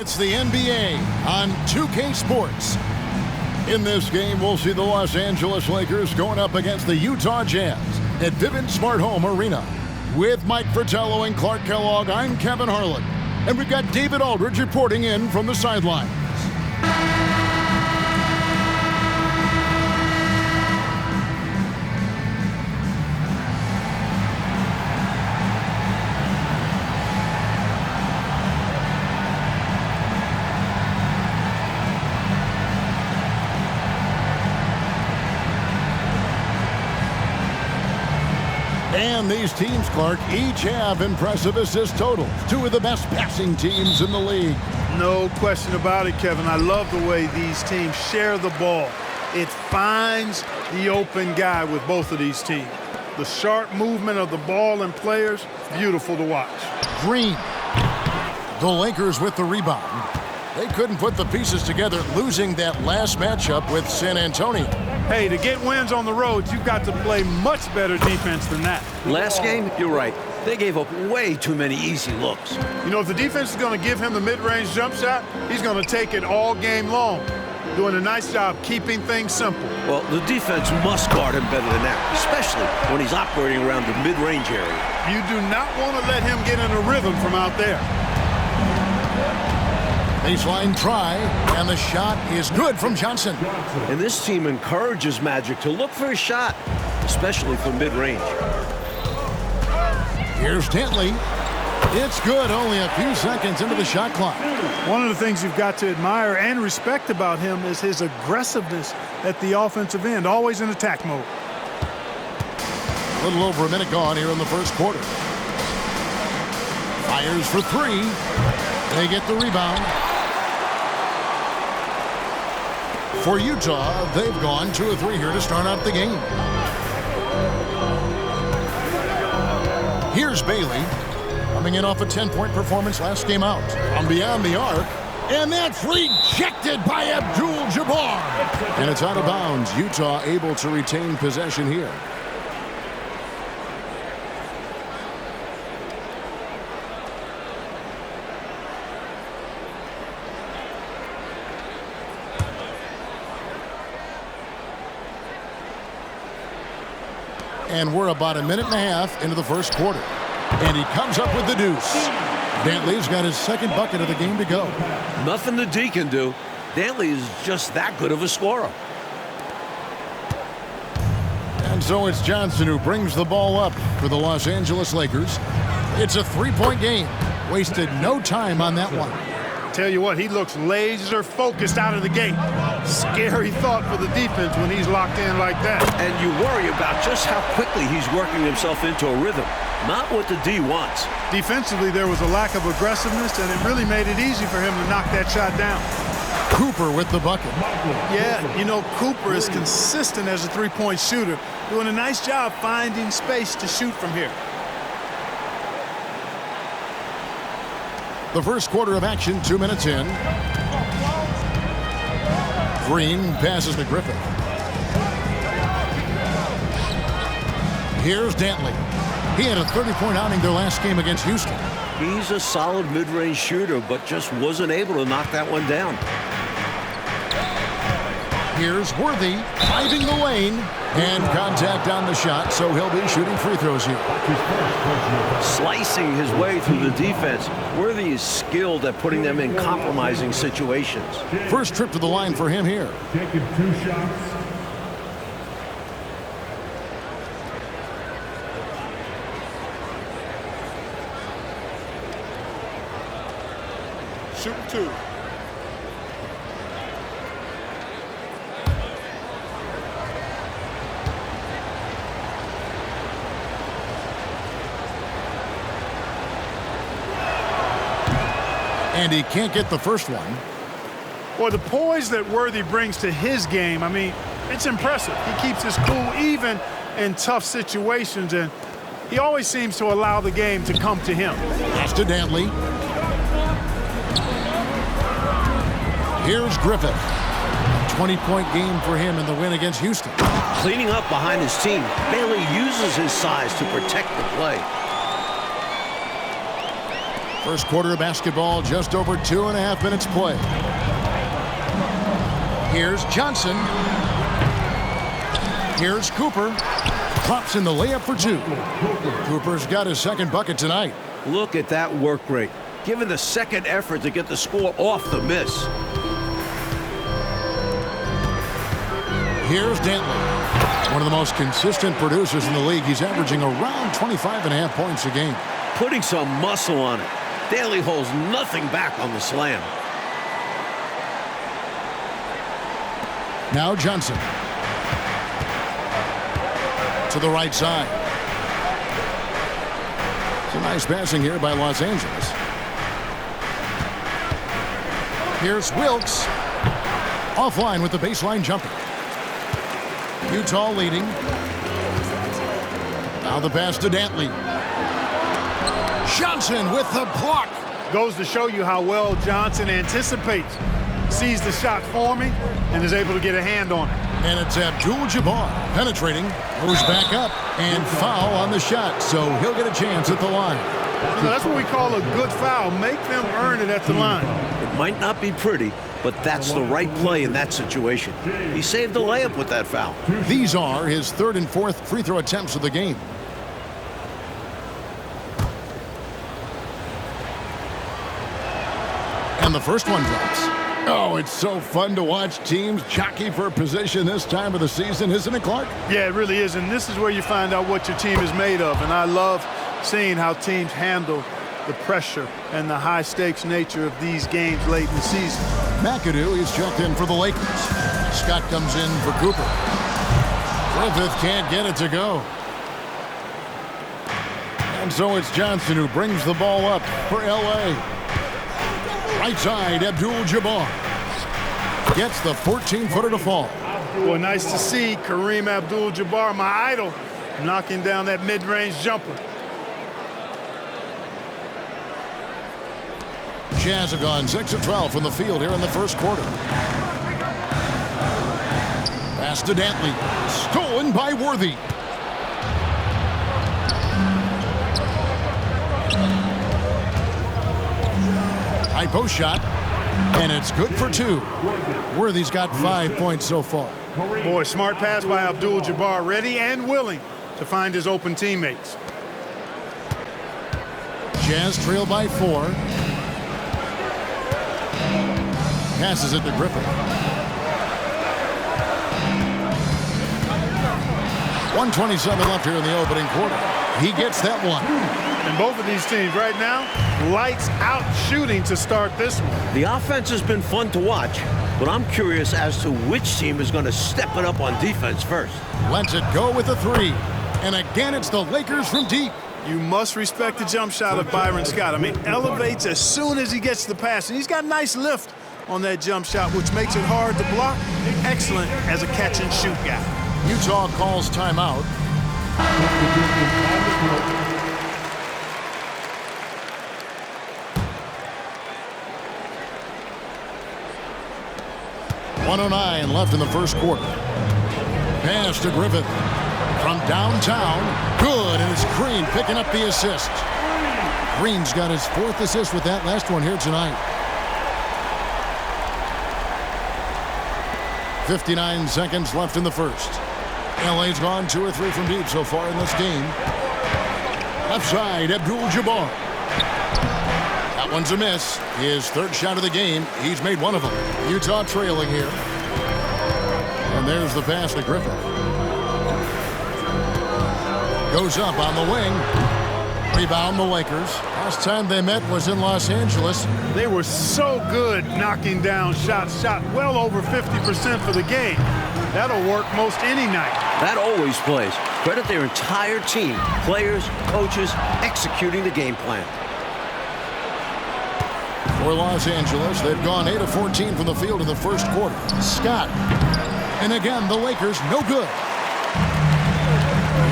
It's the NBA on 2K Sports. In this game, we'll see the Los Angeles Lakers going up against the Utah Jazz at Vivint Smart Home Arena. With Mike Fratello and Clark Kellogg, I'm Kevin Harlan. And we've got David Aldridge reporting in from the sidelines. And these teams, Clark, each have impressive assist totals. Two of the best passing teams in the league. No question about it, Kevin. I love the way these teams share the ball. It finds the open guy with both of these teams. The sharp movement of the ball and players, beautiful to watch. Green. The Lakers with the rebound. They couldn't put the pieces together, losing that last matchup with San Antonio. Hey, to get wins on the road, you've got to play much better defense than that. Last game, you're right. They gave up way too many easy looks. You know, if the defense is going to give him the mid-range jump shot, he's going to take it all game long. Doing a nice job keeping things simple. Well, the defense must guard him better than that, especially when he's operating around the mid-range area. You do not want to let him get in a rhythm from out there. Baseline try, and the shot is good from Johnson. And this team encourages Magic to look for a shot, especially from mid-range. Here's Dantley. It's good, only a few seconds into the shot clock. One of the things you've got to admire and respect about him is his aggressiveness at the offensive end, always in attack mode. A little over a minute gone here in the first quarter. Fires for three. They get the rebound. For Utah, they've gone 2 of 3 here to start out the game. Here's Bailey, coming in off a 10-point performance last game out. From beyond the arc, and that's rejected by Abdul-Jabbar. And it's out of bounds. Utah able to retain possession here. And we're about a minute and a half into the first quarter. And he comes up with the deuce. Dantley's got his second bucket of the game to go. Nothing the D can do. Dantley is just that good of a scorer. And so it's Johnson who brings the ball up for the Los Angeles Lakers. It's a 3-point game. Wasted no time on that one. Tell you what, he looks laser focused out of the gate. Scary thought for the defense when he's locked in like that. And you worry about just how quickly he's working himself into a rhythm. Not what the D wants. Defensively, there was a lack of aggressiveness, and it really made it easy for him to knock that shot down. Cooper with the bucket. Yeah, you know, Cooper is consistent as a three-point shooter, doing a nice job finding space to shoot from here. The first quarter of action, 2 minutes in. Green passes to Griffith. Here's Dantley. He had a 30-point outing their last game against Houston. He's a solid mid-range shooter, but just wasn't able to knock that one down. Here's Worthy driving the lane, and contact on the shot, so he'll be shooting free throws here. Slicing his way through the defense. Worthy is skilled at putting them in compromising situations. First trip to the line for him here. Taking 2 shots. Shooting 2. And he can't get the first one. Boy, the poise that Worthy brings to his game, I mean, it's impressive. He keeps his cool even in tough situations, and he always seems to allow the game to come to him. Pass to Dantley. Here's Griffith. 20-point game for him in the win against Houston. Cleaning up behind his team, Bailey uses his size to protect the play. First quarter of basketball, just over 2.5 minutes play. Here's Johnson. Here's Cooper. Drops in the layup for 2. Cooper's got his second bucket tonight. Look at that work rate. Given the second effort to get the score off the miss. Here's Dantley. One of the most consistent producers in the league. He's averaging around 25.5 points a game. Putting some muscle on it. Dantley holds nothing back on the slam. Now Johnson. To the right side. Some nice passing here by Los Angeles. Here's Wilkes. Offline with the baseline jumper. Utah leading. Now the pass to Dantley. Johnson with the block. Goes to show you how well Johnson anticipates. Sees the shot forming and is able to get a hand on it. And it's Abdul-Jabbar penetrating. Goes back up and foul on the shot. So he'll get a chance at the line. That's what we call a good foul. Make them earn it at the line. It might not be pretty, but that's the right play in that situation. He saved the layup with that foul. These are his third and fourth free throw attempts of the game. And the first one drops. Oh, it's so fun to watch teams jockey for position this time of the season, isn't it, Clark? Yeah, it really is. And this is where you find out what your team is made of. And I love seeing how teams handle the pressure and the high-stakes nature of these games late in the season. McAdoo is checked in for the Lakers. Scott comes in for Cooper. Griffith can't get it to go. And so it's Johnson who brings the ball up for L.A. Right side, Abdul-Jabbar gets the 14-footer to fall. Boy, nice to see Kareem Abdul-Jabbar, my idol, knocking down that mid-range jumper. Jazz have gone 6 of 12 from the field here in the first quarter. Pass to Dantley. Stolen by Worthy. High post shot. And it's good for 2. Worthy's got 5 points so far. Boy, smart pass by Abdul-Jabbar. Ready and willing to find his open teammates. Jazz trail by 4. Passes it to Griffin. 1:27 left here in the opening quarter. He gets that one. And both of these teams right now, lights out shooting to start this one. The offense has been fun to watch, but I'm curious as to which team is going to step it up on defense first. Lets it go with a 3. And again, it's the Lakers from deep. You must respect the jump shot of Byron Scott. I mean, elevates as soon as he gets the pass. And he's got a nice lift on that jump shot, which makes it hard to block. Excellent as a catch-and-shoot guy. Utah calls timeout. .109 left in the first quarter. Pass to Griffith from downtown. Good, and it's Green picking up the assist. Green's got his 4th assist with that last one here tonight. 59 seconds left in the first. LA's gone 2 or 3 from deep so far in this game. Left side, Abdul-Jabbar. That one's a miss. His 3rd shot of the game. He's made one of them. Utah trailing here. And there's the pass to Griffin. Goes up on the wing. Rebound the Lakers. Last time they met was in Los Angeles. They were so good knocking down shots. Shot well over 50% for the game. That'll work most any night. That always plays. Credit their entire team, players, coaches, executing the game plan. For Los Angeles, they've gone 8 of 14 from the field in the first quarter. Scott. And again, the Lakers no good.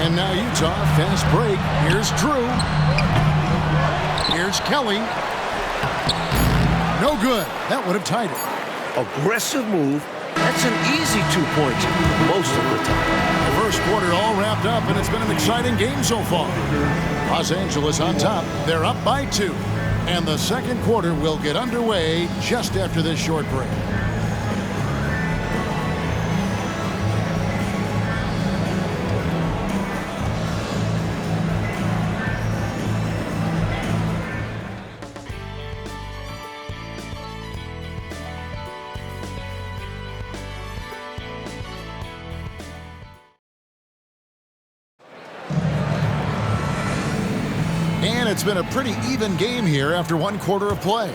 And now Utah, fast break. Here's Drew. Here's Kelly. No good. That would have tied it. Aggressive move. That's an easy 2 points most of the time. The first quarter all wrapped up, and it's been an exciting game so far. Los Angeles on top. They're up by 2. And the second quarter will get underway just after this short break. And it's been a pretty even game here after one quarter of play.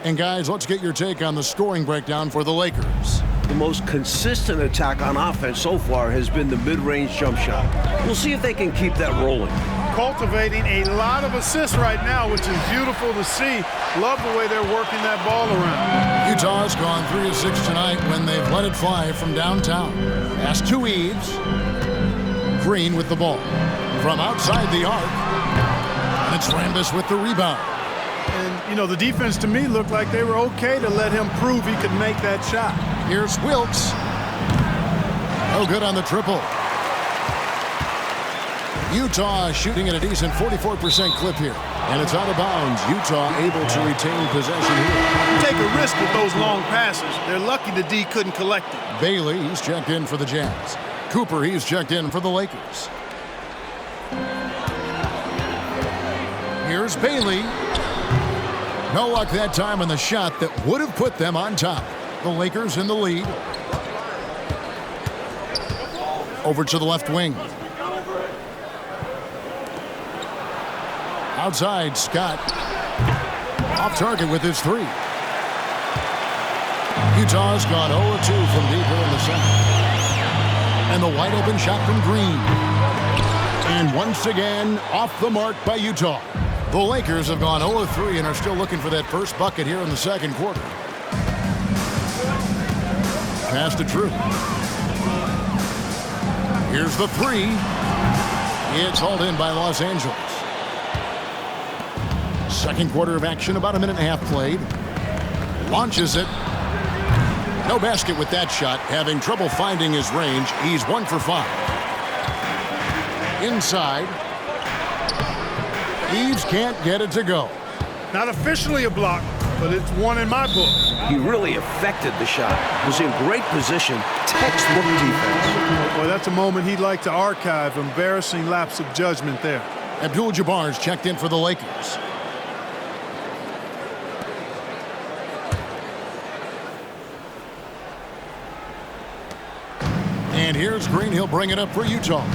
And guys, let's get your take on the scoring breakdown for the Lakers. The most consistent attack on offense so far has been the mid-range jump shot. We'll see if they can keep that rolling. Cultivating a lot of assists right now, which is beautiful to see. Love the way they're working that ball around. Utah's gone 3 of 6 tonight when they've let it fly from downtown. Pass to Eves. Green with the ball. From outside the arc. And it's Rambis with the rebound. And, you know, the defense to me looked like they were okay to let him prove he could make that shot. Here's Wilkes. No good on the triple. Utah shooting at a decent 44% clip here. And it's out of bounds. Utah able to retain possession here. You take a risk with those long passes. They're lucky the D couldn't collect it. Bailey, he's checked in for the Jazz. Cooper, he's checked in for the Lakers. Here's Bailey. No luck that time on the shot that would have put them on top. The Lakers in the lead. Over to the left wing. Outside, Scott. Off target with his three. Utah's gone 0-2 from deep here in the second. And the wide open shot from Green. And once again, off the mark by Utah. The Lakers have gone 0-3 and are still looking for that first bucket here in the second quarter. Pass to Drew. Here's the three. It's hauled in by Los Angeles. Second quarter of action, about a minute and a half played. Launches it. No basket with that shot. Having trouble finding his range. He's 1 for 5. Inside. Eves can't get it to go. Not officially a block, but it's one in my book. He really affected the shot. Was in great position. Textbook defense. Boy, that's a moment he'd like to archive. Embarrassing lapse of judgment there. Abdul-Jabbar's checked in for the Lakers. And here's Green. He'll bring it up for Utah.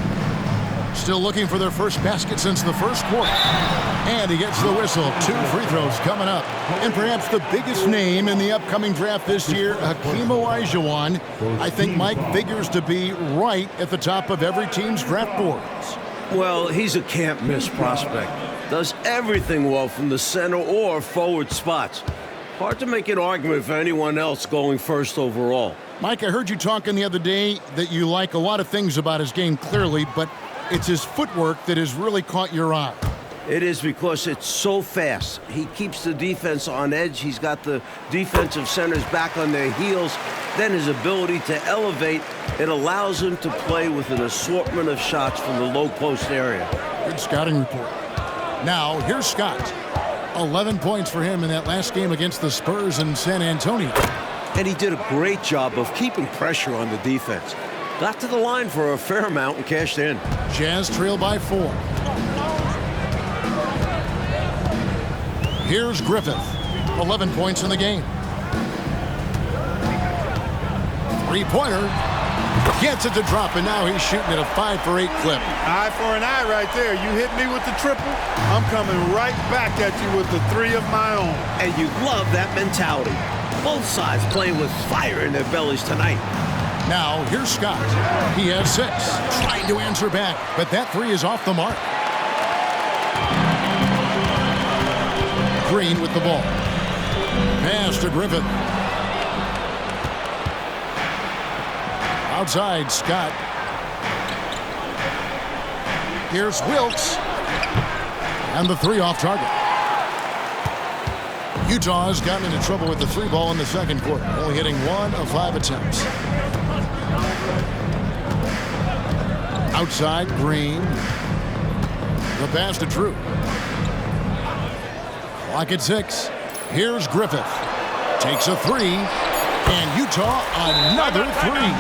Still looking for their first basket since the first quarter. And he gets the whistle. 2 free throws coming up. And perhaps the biggest name in the upcoming draft this year, Hakeem Olajuwon, I think Mike figures to be right at the top of every team's draft boards. Well, he's a can't-miss prospect. Does everything well from the center or forward spots. Hard to make an argument for anyone else going first overall. Mike, I heard you talking the other day that you like a lot of things about his game clearly, but it's his footwork that has really caught your eye. It is because it's so fast. He keeps the defense on edge. He's got the defensive centers back on their heels. Then his ability to elevate, it allows him to play with an assortment of shots from the low post area. Good scouting report. Now, here's Scott. 11 points for him in that last game against the Spurs in San Antonio. And he did a great job of keeping pressure on the defense. Got to the line for a fair amount and cashed in. Jazz trail by 4. Here's Griffith. 11 points in the game. Three-pointer. Gets it to drop, and now he's shooting at a 5 for 8 clip. Eye for an eye right there. You hit me with the triple, I'm coming right back at you with the 3 of my own. And you love that mentality. Both sides playing with fire in their bellies tonight. Now, here's Scott. He has 6. Trying to answer back, but that 3 is off the mark. Green with the ball. Pass to Griffith. Outside, Scott. Here's Wilkes. And the 3 off target. Utah has gotten into trouble with the 3 ball in the second quarter, only hitting 1 of 5 attempts. Outside, Green. The pass to Drew. Clock at 6. Here's Griffith. Takes a three. And Utah another three.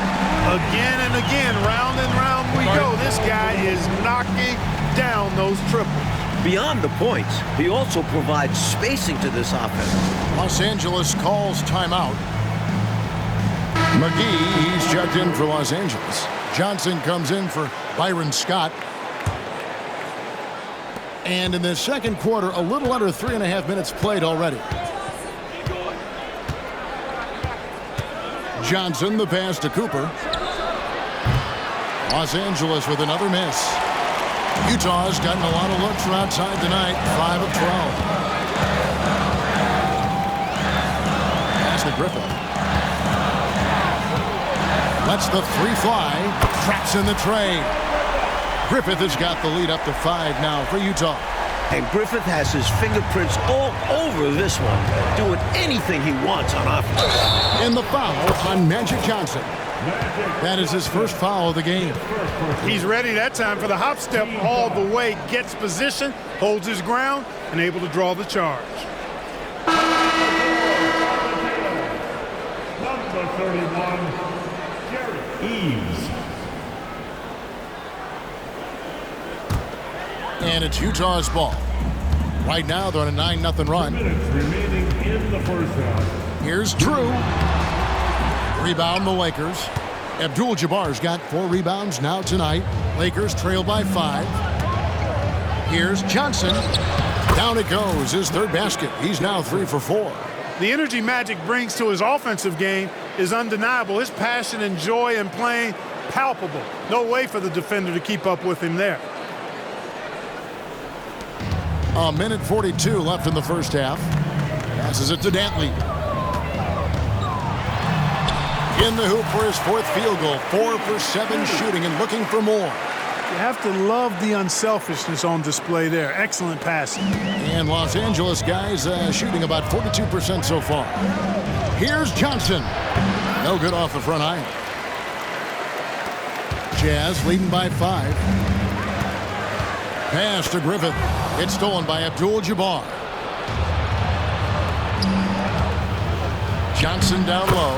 Again and again, round and round we go. This guy is knocking down those triples. Beyond the points, he also provides spacing to this offense. Los Angeles calls timeout. McGee, he's checked in for Los Angeles. Johnson comes in for Byron Scott. And in the second quarter, a little under 3.5 minutes played already. Johnson, the pass to Cooper. Los Angeles with another miss. Utah's gotten a lot of looks from outside tonight, 5 of 12. Pass to Griffith. Lets the three fly. Traps in the tray. Griffith has got the lead up to 5 now for Utah. And Griffith has his fingerprints all over this one, doing anything he wants on offense. And the foul on Magic Johnson. That is his first foul of the game. He's ready that time for the hop step all the way, gets position, holds his ground, and able to draw the charge. Number 31, Eves. And it's Utah's ball. Right now, they're on a 9-0 run. Minutes remaining in the first half. Here's Drew. Rebound the Lakers. Abdul-Jabbar's got 4 rebounds now tonight. Lakers trail by 5. Here's Johnson. Down it goes, his third basket. He's now 3 for 4. The energy Magic brings to his offensive game is undeniable. His passion and joy in playing, palpable. No way for the defender to keep up with him there. A minute 42 left in the first half. Passes it to Dantley. In the hoop for his 4th field goal. 4 for 7 shooting and looking for more. You have to love the unselfishness on display there. Excellent passing. And Los Angeles guys shooting about 42% so far. Here's Johnson. No good off the front iron. Jazz leading by 5. Pass to Griffith. It's stolen by Abdul-Jabbar. Johnson down low.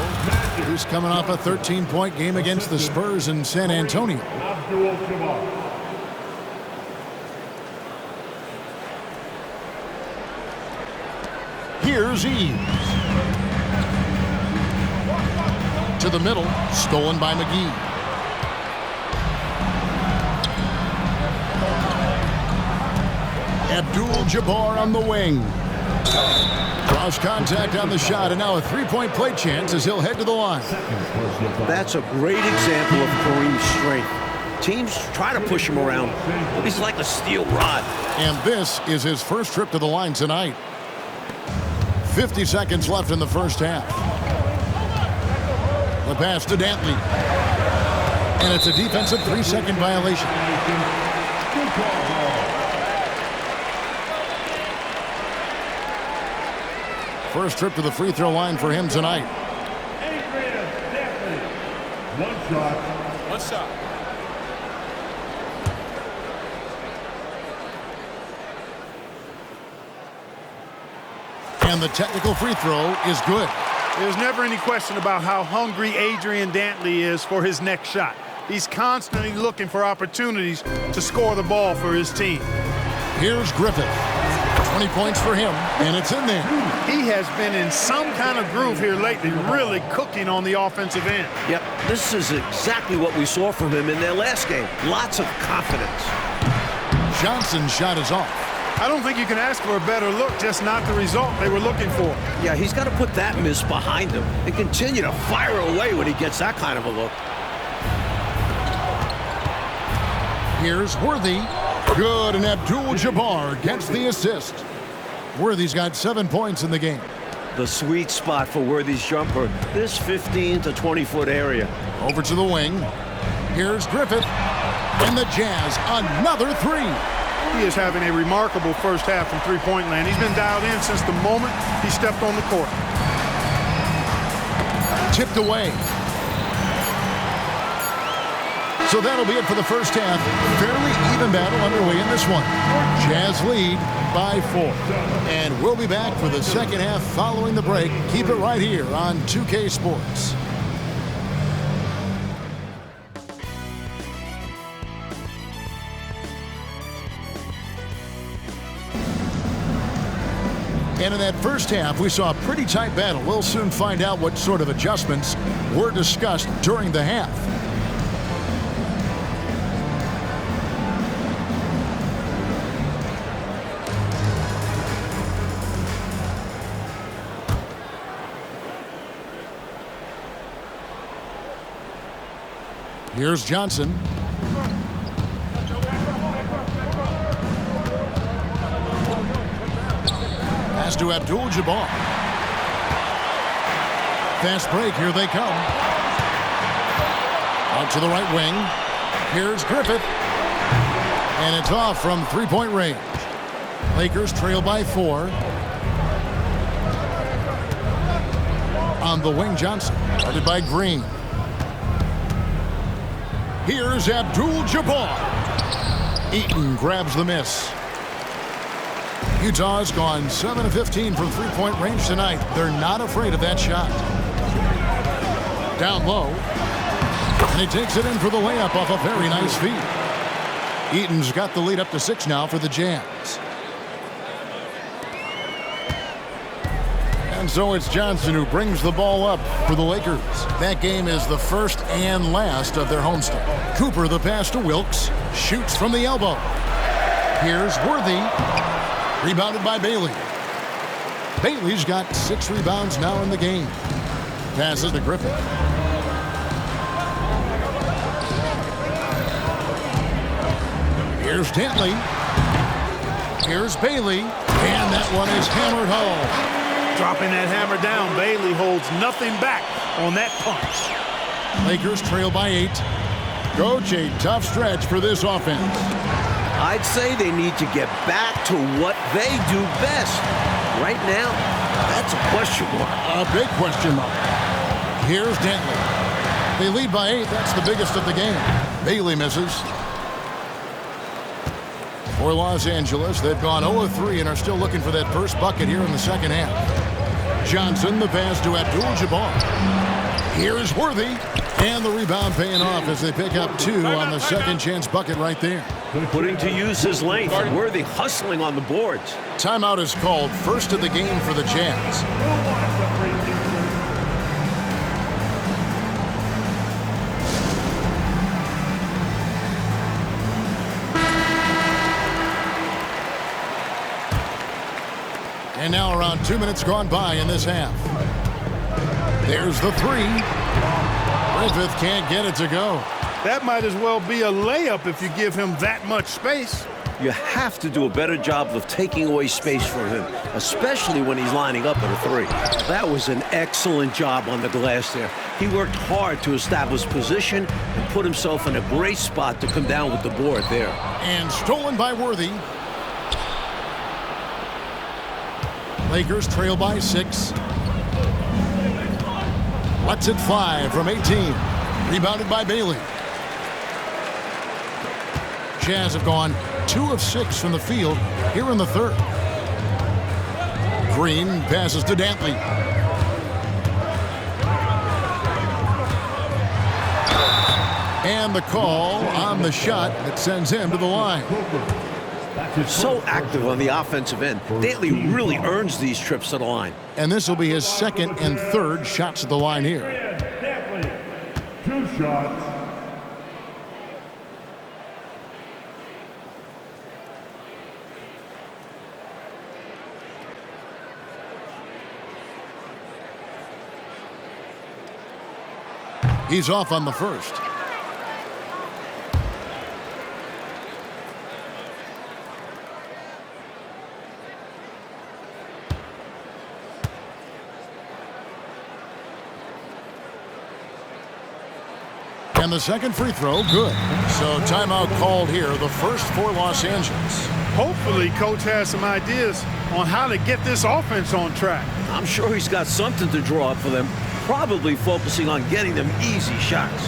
He's coming off a 13-point game against the Spurs in San Antonio. Here's Eves. To the middle. Stolen by McGee. Abdul-Jabbar on the wing. Cross contact on the shot, and now a 3-point play chance as he'll head to the line. That's a great example of Kareem's strength. Teams try to push him around, but he's like a steel rod. And this is his first trip to the line tonight. 50 seconds left in the first half. The pass to Dantley. And it's a defensive 3-second violation. First trip to the free throw line for him tonight. One shot. And the technical free throw is good. There's never any question about how hungry Adrian Dantley is for his next shot. He's constantly looking for opportunities to score the ball for his team. Here's Griffith. 20 points for him, and it's in there. He has been in some kind of groove here lately, really cooking on the offensive end. Yep, this is exactly what we saw from him in their last game. Lots of confidence. Johnson's shot is off. I don't think you can ask for a better look, just not the result they were looking for. Yeah, he's got to put that miss behind him and continue to fire away when he gets that kind of a look. Here's Worthy. Good, and Abdul-Jabbar gets the assist. Worthy's got 7 points in the game. The sweet spot for Worthy's jumper, this 15 to 20-foot area. Over to the wing. Here's Griffith. And the Jazz, another 3. He is having a remarkable first half from three-point land. He's been dialed in since the moment he stepped on the court. Tipped away. So that'll be it for the first half. Fairly even battle underway in this one. Jazz lead by 4. And we'll be back for the second half following the break. Keep it right here on 2K Sports. And in that first half, we saw a pretty tight battle. We'll soon find out what sort of adjustments were discussed during the half. Here's Johnson. Pass to Abdul-Jabbar. Fast break. Here they come. Out to the right wing. Here's Griffith. And it's off from three-point range. Lakers trail by 4. On the wing, Johnson. Guarded by Green. Here's Abdul-Jabbar. Eaton grabs the miss. Utah's gone 7 of 15 from three-point range tonight. They're not afraid of that shot. Down low. And he takes it in for the layup off a very nice feed. Eaton's got the lead up to 6 now for the Jazz. And so it's Johnson who brings the ball up for the Lakers. That game is the first and last of their homestand. Cooper the pass to Wilkes. Shoots from the elbow. Here's Worthy. Rebounded by Bailey. Bailey's got 6 rebounds now in the game. Passes to Griffin. Here's Dantley. Here's Bailey. And that one is hammered home. Dropping that hammer down, Bailey holds nothing back on that punch. Lakers trail by 8. Coach, a tough stretch for this offense. I'd say they need to get back to what they do best. Right now, that's a question mark. A big question mark. Here's Dantley. They lead by 8. That's the biggest of the game. Bailey misses. For Los Angeles, they've gone 0-3 and are still looking for that first bucket here in the second half. Johnson, the pass to Abdul-Jabbar. Here's Worthy. And the rebound paying off as they pick up 2 on the second chance bucket right there. Putting to use his length. Worthy hustling on the boards. Timeout is called, first of the game for the Jazz. And now around 2 minutes gone by in this half. There's the 3. Griffith can't get it to go. That might as well be a layup if you give him that much space. You have to do a better job of taking away space from him, especially when he's lining up at a 3. That was an excellent job on the glass there. He worked hard to establish position and put himself in a great spot to come down with the board there. And stolen by Worthy. Lakers trail by 6. Lets it fly from 18. Rebounded by Bailey. Jazz have gone 2 of 6 from the field here in the third. Green passes to Dantley. And the call on the shot that sends him to the line. So active on the offensive end. Dantley really earns these trips to the line. And this will be his second and third shots at the line here. Dantley, 2 shots. He's off on the first. And the second free throw, good. So timeout called here, the first for Los Angeles. Hopefully, Coach has some ideas on how to get this offense on track. I'm sure he's got something to draw up for them, probably focusing on getting them easy shots.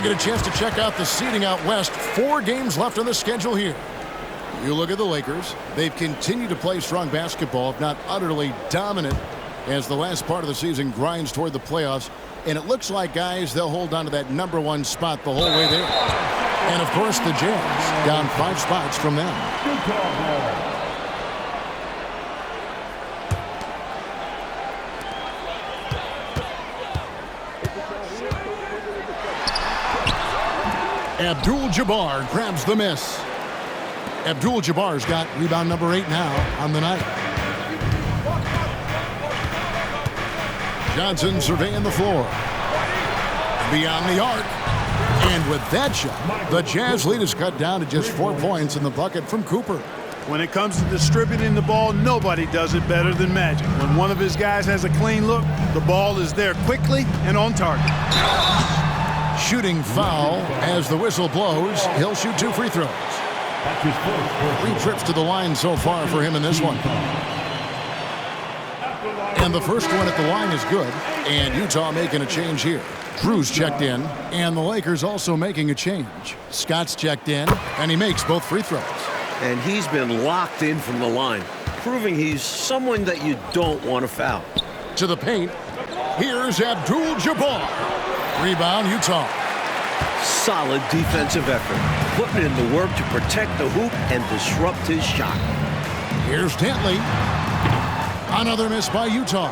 get a chance to check out the seeding out west. 4 games left on the schedule here. You look at the Lakers. They've continued to play strong basketball, if not utterly dominant, as the last part of the season grinds toward the playoffs. And it looks like, guys, they'll hold on to that #1 spot the whole way there. And, of course, the Jazz down 5 spots from them. Abdul-Jabbar grabs the miss. Abdul-Jabbar's got rebound number 8 now on the night. Johnson surveying the floor. Beyond the arc. And with that shot, the Jazz lead is cut down to just 4 points in the bucket from Cooper. When it comes to distributing the ball, nobody does it better than Magic. When one of his guys has a clean look, the ball is there quickly and on target. Shooting foul as the whistle blows. He'll shoot 2 free throws. 3 trips to the line so far for him in this one. And the first one at the line is good. And Utah making a change here. Drew's checked in, and the Lakers also making a change. Scott's checked in, and he makes both free throws. And he's been locked in from the line, proving he's someone that you don't want to foul. To the paint, here's Abdul-Jabbar. Rebound, Utah. Solid defensive effort, putting in the work to protect the hoop and disrupt his shot. Here's Dantley. Another miss by Utah.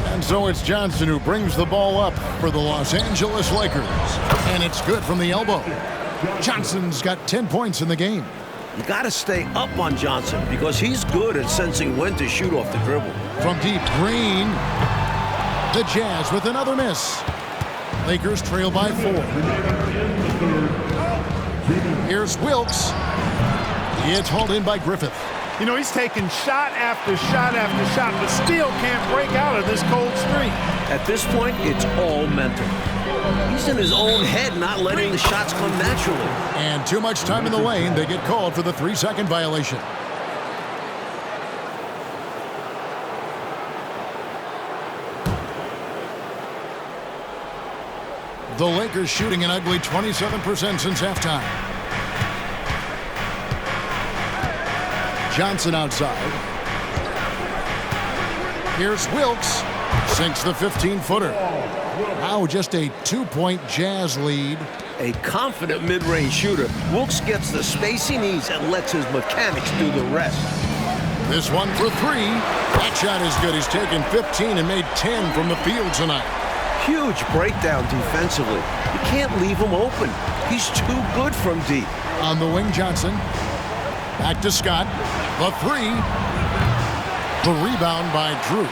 And so it's Johnson who brings the ball up for the Los Angeles Lakers. And it's good from the elbow. Johnson's got 10 points in the game. You got to stay up on Johnson because he's good at sensing when to shoot off the dribble. From deep, Green. The Jazz with another miss. Lakers trail by 4. Here's Wilkes. It's hauled in by Griffith. You know, he's taking shot after shot after shot, but still can't break out of this cold streak. At this point, it's all mental. He's in his own head, not letting the shots come naturally. And too much time in the lane. They get called for the 3-second violation. The Lakers shooting an ugly 27% since halftime. Johnson outside. Here's Wilkes. Sinks the 15-footer. Now just a 2-point Jazz lead. A confident mid-range shooter. Wilkes gets the space he needs and lets his mechanics do the rest. This one for 3. That shot is good. He's taken 15 and made 10 from the field tonight. Huge breakdown defensively. You can't leave him open. He's too good from deep. On the wing, Johnson. Back to Scott. The 3. The rebound by Drew.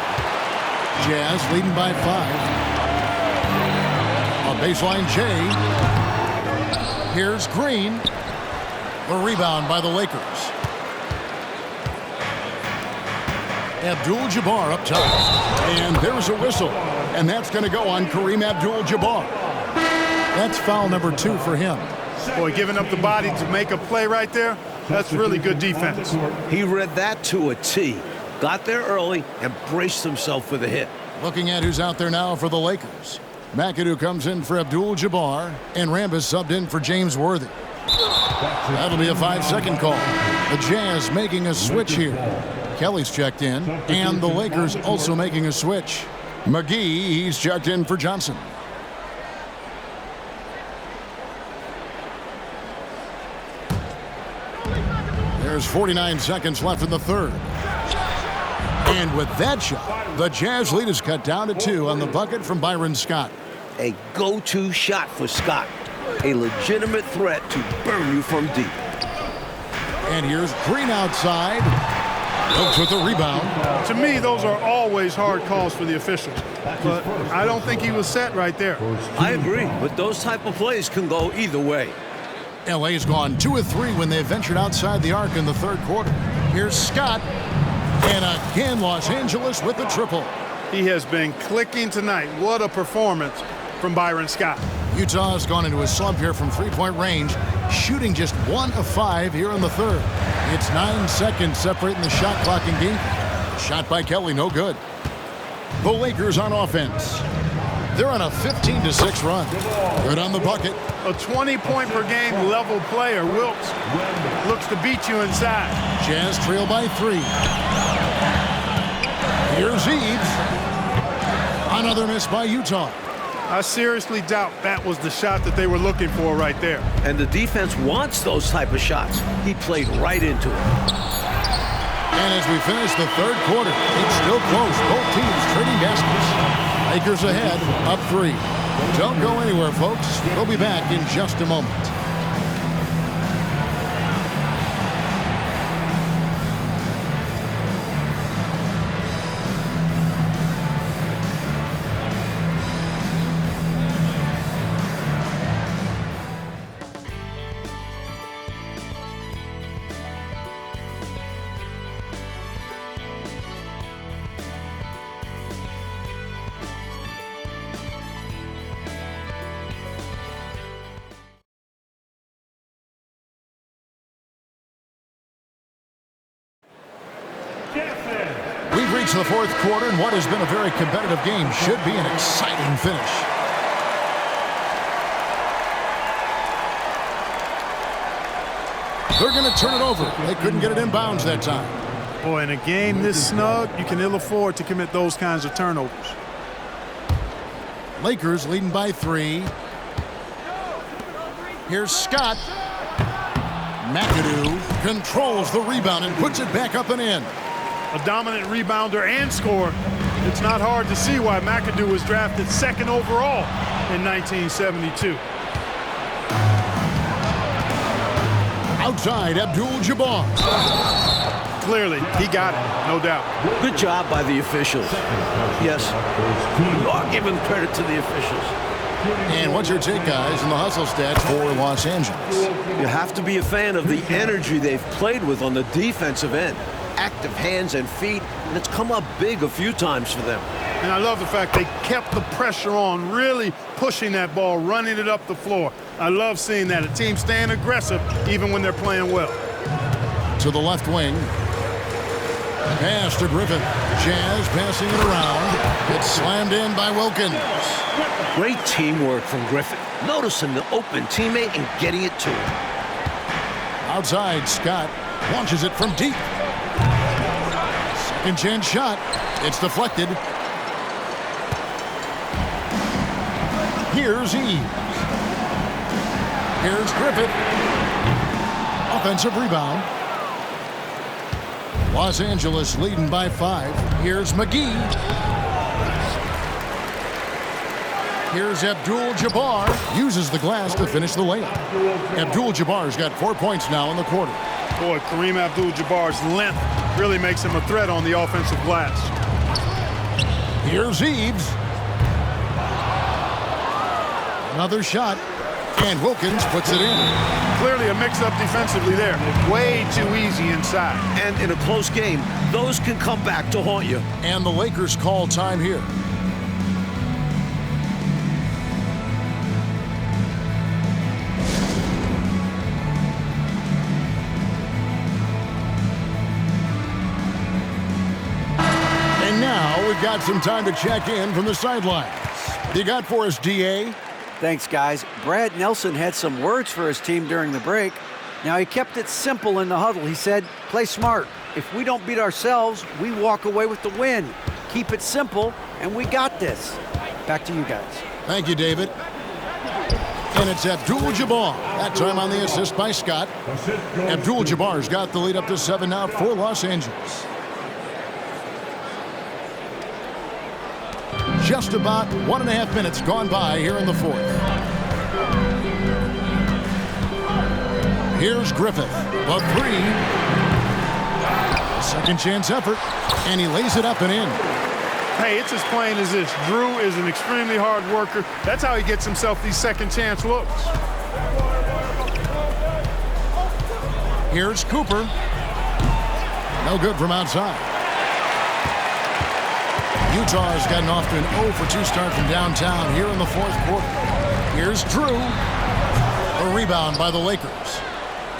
Jazz leading by 5. A baseline J. Here's Green. The rebound by the Lakers. Abdul-Jabbar up top. And there's a whistle. And that's going to go on Kareem Abdul-Jabbar. That's foul number 2 for him. Boy, giving up the body to make a play right there, that's really good defense. He read that to a T. Got there early and braced himself for the hit. Looking at who's out there now for the Lakers. McAdoo comes in for Abdul-Jabbar, and Rambis subbed in for James Worthy. That'll be a 5-second call. The Jazz making a switch here. Kelly's checked in, and the Lakers also making a switch. McGee, he's checked in for Johnson. There's 49 seconds left in the third. And with that shot, the Jazz lead is cut down to 2 on the bucket from Byron Scott. A go-to shot for Scott. A legitimate threat to burn you from deep. And here's Green outside. Wilkes with the rebound. To me, those are always hard calls for the officials. But I don't think he was set right there. I agree, but those type of plays can go either way. LA's gone 2 of 3 when they ventured outside the arc in the third quarter. Here's Scott. And again, Los Angeles with the triple. He has been clicking tonight. What a performance from Byron Scott. Utah has gone into a slump here from 3-point range, shooting just 1 of 5 here in the third. It's 9 seconds separating the shot clock and game. Shot by Kelly, no good. The Lakers on offense. They're on a 15-6 run. Good on the bucket. A 20-point-per-game level player, Wilkes, looks to beat you inside. Jazz trail by 3. Here's Eves. Another miss by Utah. I seriously doubt that was the shot that they were looking for right there. And the defense wants those type of shots. He played right into it. And as we finish the third quarter, it's still close. Both teams trading baskets. Lakers ahead, up 3. Don't go anywhere, folks. We'll be back in just a moment. We've reached the fourth quarter, and what has been a very competitive game should be an exciting finish. They're going to turn it over. They couldn't get it inbounds that time. Boy, in a game this snug, you can ill afford to commit those kinds of turnovers. Lakers leading by 3. Here's Scott. McAdoo controls the rebound and puts it back up and in. A dominant rebounder and scorer. It's not hard to see why McAdoo was drafted 2nd overall in 1972. Outside, Abdul-Jabbar. Clearly, he got it, no doubt. Good job by the officials. Yes, we are giving credit to the officials. And what's your take, guys, in the hustle stats for Los Angeles? You have to be a fan of the energy they've played with on the defensive end. Active hands and feet, and it's come up big a few times for them. And I love the fact they kept the pressure on, really pushing that ball, running it up the floor. I love seeing that. A team staying aggressive even when they're playing well. To the left wing. Pass to Griffin. Jazz passing it around. It's slammed in by Wilkins. Great teamwork from Griffin. Noticing the open teammate and getting it to him. Outside, Scott launches it from deep. Second chance shot. It's deflected. Here's Eves. Here's Griffith. Offensive rebound. Los Angeles leading by 5. Here's McGee. Here's Abdul-Jabbar. Uses the glass to finish the layup. Abdul-Jabbar's got 4 points now in the quarter. Boy, Kareem Abdul-Jabbar's length really makes him a threat on the offensive glass. Here's Eves. Another shot. And Wilkins puts it in. Clearly a mix-up defensively there. Way too easy inside. And in a close game, those can come back to haunt you. And the Lakers call time here. And now we've got some time to check in from the sidelines. You got for us, D.A.? Thanks, guys. Brad Nelson had some words for his team during the break. Now, he kept it simple in the huddle. He said, play smart. If we don't beat ourselves, we walk away with the win. Keep it simple, and we got this. Back to you guys. Thank you, David. And it's Abdul-Jabbar. That time on the assist by Scott. Abdul-Jabbar's got the lead up to 7 now for Los Angeles. Just about 1.5 minutes gone by here in the fourth. Here's Griffith, the 3. Second chance effort, and he lays it up and in. Hey, it's as plain as this. Drew is an extremely hard worker. That's how he gets himself these second chance looks. Here's Cooper. No good from outside. Utah has gotten off to an 0-for-2 start from downtown here in the fourth quarter. Here's Drew. A rebound by the Lakers.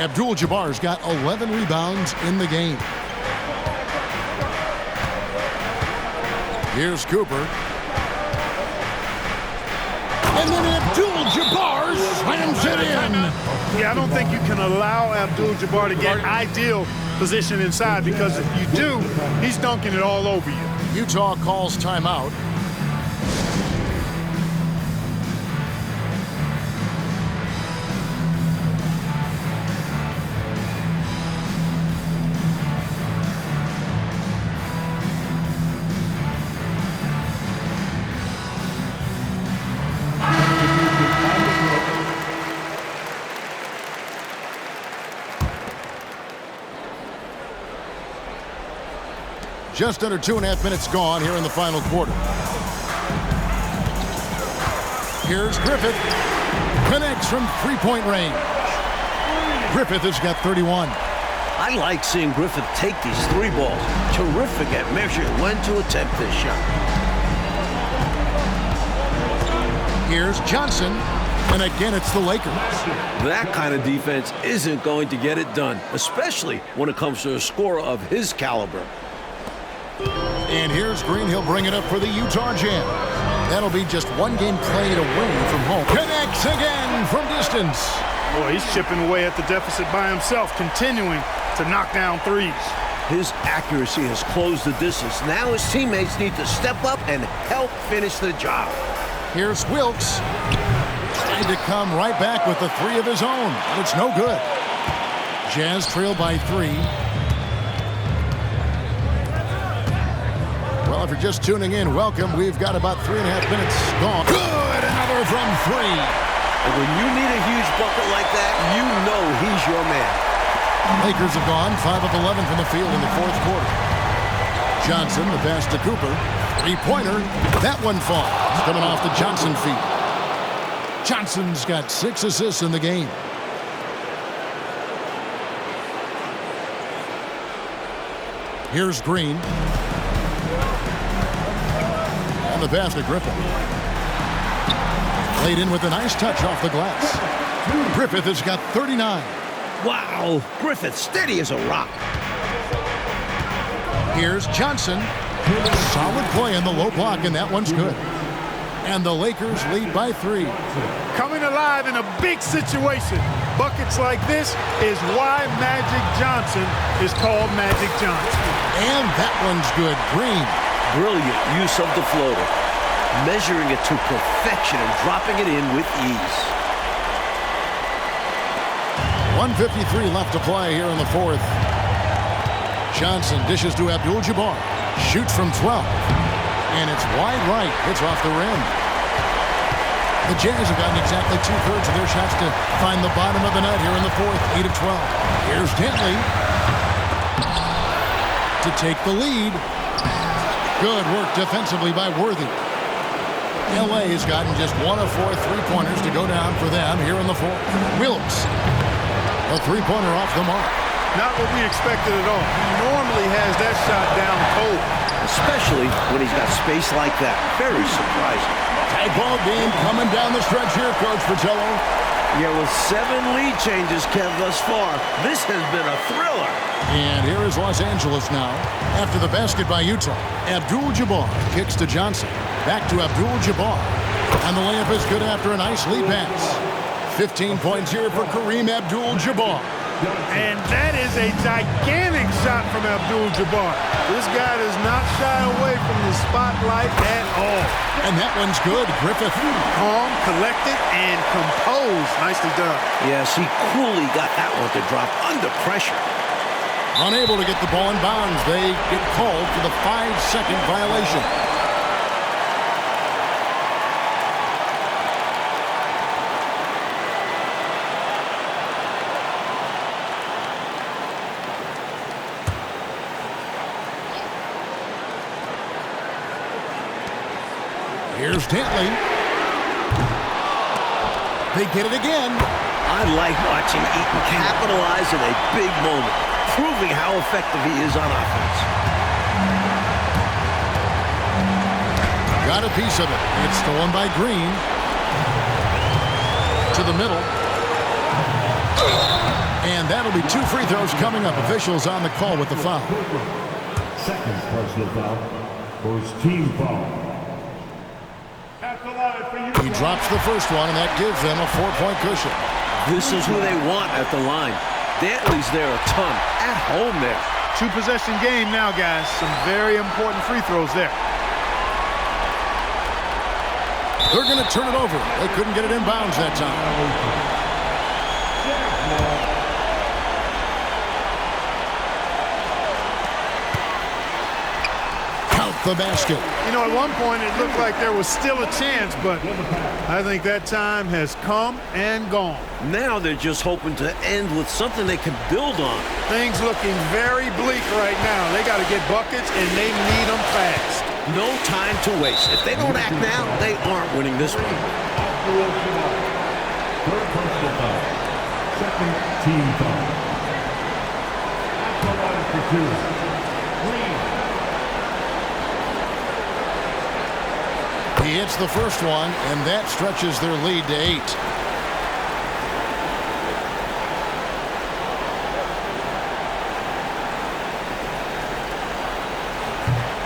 Abdul-Jabbar's got 11 rebounds in the game. Here's Cooper. And then Abdul-Jabbar slams it in. Yeah, I don't think you can allow Abdul-Jabbar to get ideal position inside, because if you do, he's dunking it all over you. Utah calls timeout. Just under 2.5 minutes gone here in the final quarter. Here's Griffith. Connects from three-point range. Griffith has got 31. I like seeing Griffith take these three balls. Terrific at measuring when to attempt this shot. Here's Johnson. And again, it's the Lakers. That kind of defense isn't going to get it done, especially when it comes to a scorer of his caliber. And here's Green. He'll bring it up for the Utah Jazz. That'll be just one game played away from home. Connects again from distance. Boy, he's chipping away at the deficit by himself, continuing to knock down threes. His accuracy has closed the distance. Now his teammates need to step up and help finish the job. Here's Wilkes. Trying to come right back with the three of his own. But it's no good. Jazz trail by 3. Well, if you're just tuning in, welcome. We've got about 3.5 minutes gone. Good! Another from 3. And when you need a huge bucket like that, you know he's your man. Lakers have gone 5 of 11 from the field in the fourth quarter. Johnson, the pass to Cooper. Three-pointer. That one falls. Coming off the Johnson feet. Johnson's got 6 assists in the game. Here's Green. And the pass to Griffith. Laid in with a nice touch off the glass. Griffith has got 39. Wow, Griffith steady as a rock. Here's Johnson. Solid play in the low block, and that one's good. And the Lakers lead by 3. Coming alive in a big situation. Buckets like this is why Magic Johnson is called Magic Johnson. And that one's good. Green. Brilliant use of the floater. Measuring it to perfection and dropping it in with ease. 1:53 left to play here in the fourth. Johnson dishes to Abdul-Jabbar. Shoots from 12. And it's wide right. Hits off the rim. The Jazz have gotten exactly 2/3 of their shots to find the bottom of the net here in the fourth. 8 of 12. Here's Dentley to take the lead. Good work defensively by Worthy. LA has gotten just 1 of 4 three-pointers to go down for them here in the fourth. Wilkes. A three-pointer off the mark. Not what we expected at all. He normally has that shot down cold. Especially when he's got space like that. Very surprising. Tight ball game coming down the stretch here, Coach Pacello. Yeah, with 7 lead changes, Kev, thus far, this has been a thriller. And here is Los Angeles now. After the basket by Utah, Abdul-Jabbar kicks to Johnson. Back to Abdul-Jabbar. And the layup is good after a nice lead pass. 15 points here for Kareem Abdul-Jabbar. And that is a gigantic shot from Abdul-Jabbar. This guy does not shy away from the spotlight at all. And that one's good. Griffith. Calm, collected, and composed. Nicely done. Yes, he coolly got that one to drop under pressure. Unable to get the ball in bounds. They get called for the 5-second violation. Here's Dentley. They get it again. I like watching Eaton capitalize in a big moment, proving how effective he is on offense. Got a piece of it. It's stolen by Green. To the middle. And that'll be 2 free throws coming up. Officials on the call with the foul. Second personal foul for his team foul. He drops the first one, and that gives them a 4-point cushion. This is who they want at the line. Dantley's there a ton. At home there. 2-possession game now, guys. Some very important free throws there. They're going to turn it over. They couldn't get it inbounds that time. The basket. You know, at one point it looked like there was still a chance, but I think that time has come and gone. Now they're just hoping to end with something they can build on. Things looking very bleak right now. They got to get buckets, and they need them fast. No time to waste. If they don't act now, they aren't winning this one. Third personal foul. Second team foul. At the line for two. He hits the first one, and that stretches their lead to 8.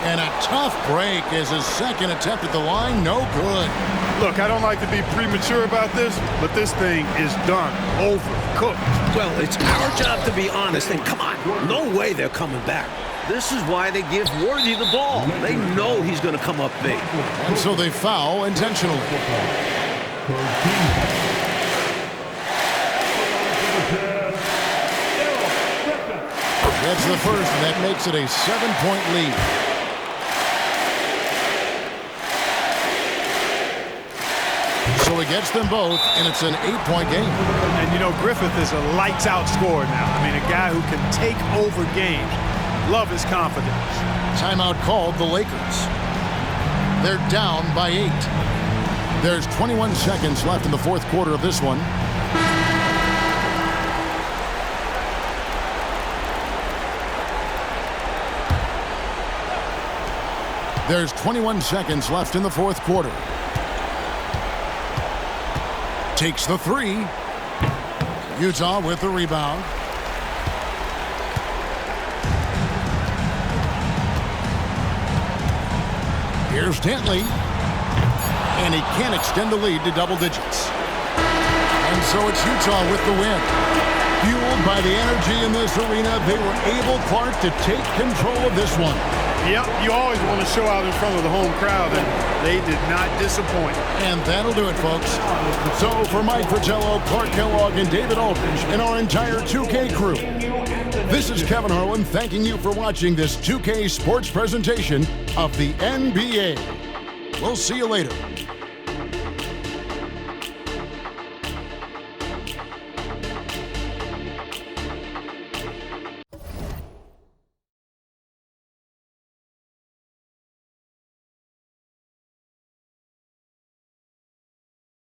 And a tough break as his second attempt at the line, no good. Look, I don't like to be premature about this, but this thing is done, over, cooked. Well, it's our job to be honest, and come on, no way they're coming back. This is why they give Worthy the ball. They know he's going to come up big. And so they foul intentionally. That's the first, and that makes it a 7-point lead. So he gets them both, and it's an 8-point game. And, you know, Griffith is a lights-out scorer now. I mean, a guy who can take over games. Love his confidence. Timeout called the Lakers. They're down by 8. There's 21 seconds left in the fourth quarter of this one. There's 21 seconds left in the fourth quarter. Takes the 3. Utah with the rebound. Here's Dantley, and he can't extend the lead to double digits. And so it's Utah with the win. Fueled by the energy in this arena, they were able, Clark, to take control of this one. Yep, you always want to show out in front of the home crowd, and they did not disappoint. And that'll do it, folks. So for Mike Fratello, Clark Kellogg, and David Aldridge, and our entire 2K crew, this is Kevin Harlan thanking you for watching this 2K Sports presentation of the NBA. We'll see you later.